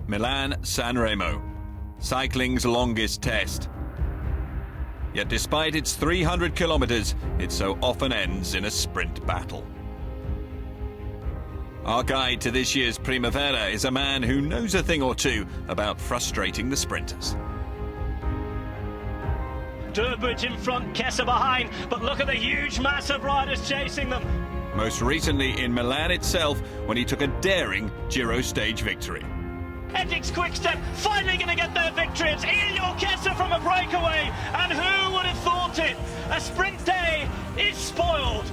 Milan-Sanremo, cycling's longest test. Yet despite its 300 kilometers, it so often ends in a sprint battle. Our guide to this year's Primavera is a man who knows a thing or two about frustrating the sprinters. Durbridge in front, Keisse behind, but look at the huge mass of riders chasing them. Most recently in Milan itself, when he took a daring Giro stage victory. Etixx-Quick Step finally going to get their victory. It's Iljo Keisse from a breakaway, and who would have thought it? A sprint day is spoiled.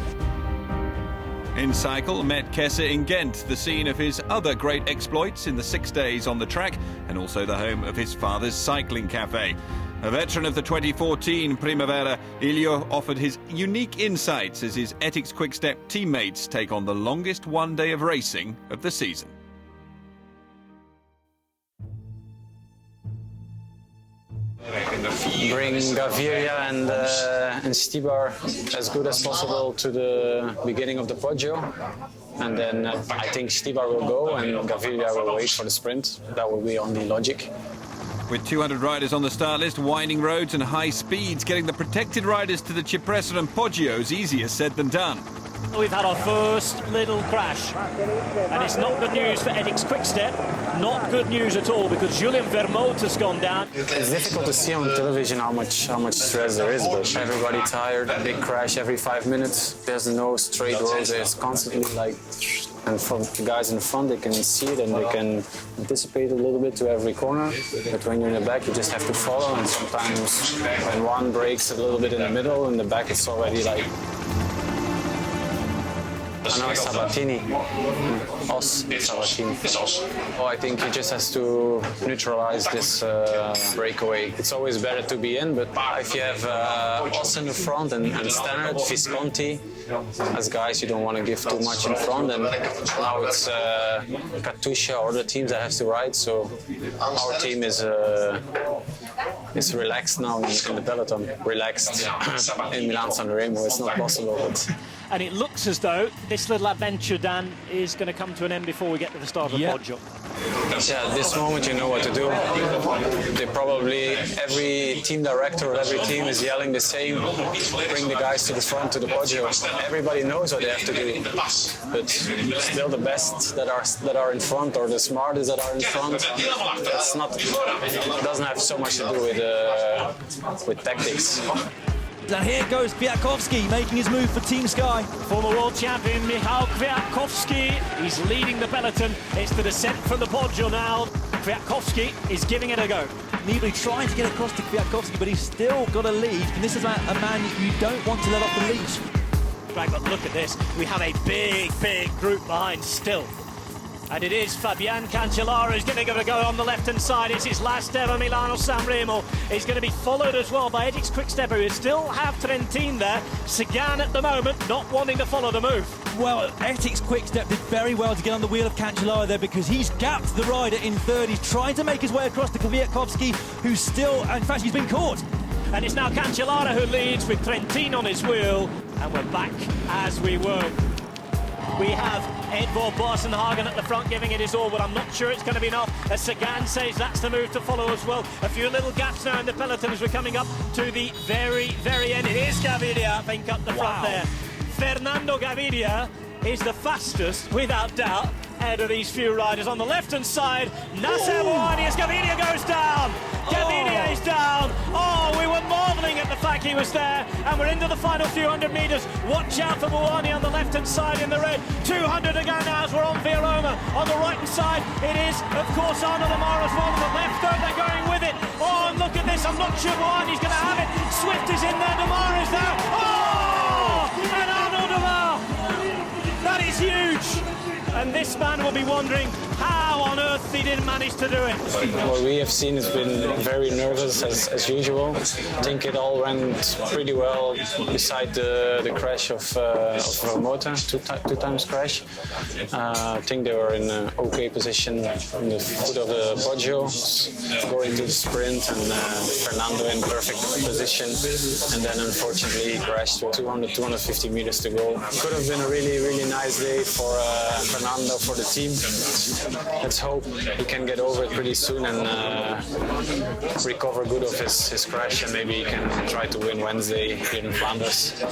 inCycle met Keisse in Ghent, the scene of his other great exploits in the 6 days on the track, and also the home of his father's cycling cafe. A veteran of the 2014 Primavera, Iljo offered his unique insights as his Etixx-Quick Step teammates take on the longest one day of racing of the season. Bring Gaviria and Stibar as good as possible to the beginning of the Poggio, and then I think Stibar will go and Gaviria will wait for the sprint. That will be only logic. With 200 riders on the start list, winding roads and high speeds, getting the protected riders to the Cipressa and Poggio is easier said than done. We've had our first little crash, and it's not good news for Etixx-Quick Step. Not good news at all, because Julien Vermote has gone down. It's difficult to see on television how much stress there is, but everybody tired, a big crash every 5 minutes. There's no straight road, there's constantly like, and from the guys in front, they can see it and they can anticipate a little bit to every corner. But when you're in the back, you just have to follow, and sometimes when one breaks a little bit in the middle, in the back it's already like... No, Sabatini. Sabatini. Oh, I think he just has to neutralize this breakaway. It's always better to be in, but if you have Os in the front and Stannard, Visconti, as guys you don't want to give too much in front, and now it's Katusha or the teams that have to ride, so our team is relaxed now in the peloton. Relaxed in Milano-Sanremo, it's not possible. But... And it looks as though this little adventure, Dan, is going to come to an end before we get to the start of the Poggio. Yeah, at this moment you know what to do. They probably, every team director or every team is yelling the same, bring the guys to the front, to the Poggio. Everybody knows what they have to do, but still the best that are in front, or the smartest that are in front, that's not, it doesn't have so much to do with tactics. And here goes Kwiatkowski making his move for Team Sky. Former world champion Michał Kwiatkowski, he's leading the peloton. It's the descent from the Poggio now. Kwiatkowski is giving it a go. Nibali trying to get across to Kwiatkowski, but he's still got a lead. And this is a man you don't want to let off the leash. Right, but look at this. We have a big group behind still. And it is Fabian Cancellara who's going to give it a go on the left-hand side. It's his last ever Milano-Sanremo. He's going to be followed as well by Etixx-Quick Step, who still have Trentin there. Sagan at the moment not wanting to follow the move. Well, Etixx-Quick Step did very well to get on the wheel of Cancellara there, because he's gapped the rider in third. He's trying to make his way across to Kwiatkowski, who's still, in fact, he's been caught. And it's now Cancellara who leads with Trentin on his wheel. And we're back as we were. We have Edvard Boasson-Hagen at the front giving it his all, but I'm not sure it's going to be enough. As Sagan says, that's the move to follow as well. A few little gaps now in the peloton as we're coming up to the very end. It is Gaviria, I think, up the front there. Fernando Gaviria is the fastest, without doubt, ahead of these few riders. On the left-hand side, Nasser Bouhanni as Gaviria goes down. Gaviria is down. Oh, we were marvelling at the fact he was there. And we're into the final few hundred metres. Watch out for Bouhanni on the left-hand side in the red. 200 again now as we're on Via Roma. On the right-hand side, it is, of course, Arnaud Demar as well. On the left, third, they're going with it. Oh, and look at this. I'm not sure Bouhanni's going to have it. Swift is in there. Demar is there. Oh! And Arnaud Demar. That is huge. And this man will be wondering how on earth he didn't manage to do it. What we have seen has been very nervous as usual. I think it all went pretty well beside the crash of Vermote, two times crash. I think they were in an okay position in the foot of the Poggio, going to the sprint, and Fernando in perfect position. And then unfortunately he crashed with 250 meters to go. Could have been a really nice day for Fernando, for the team. Let's hope he he can get over it pretty soon and recover good of his crash, and maybe he can try to win Wednesday here in Flanders.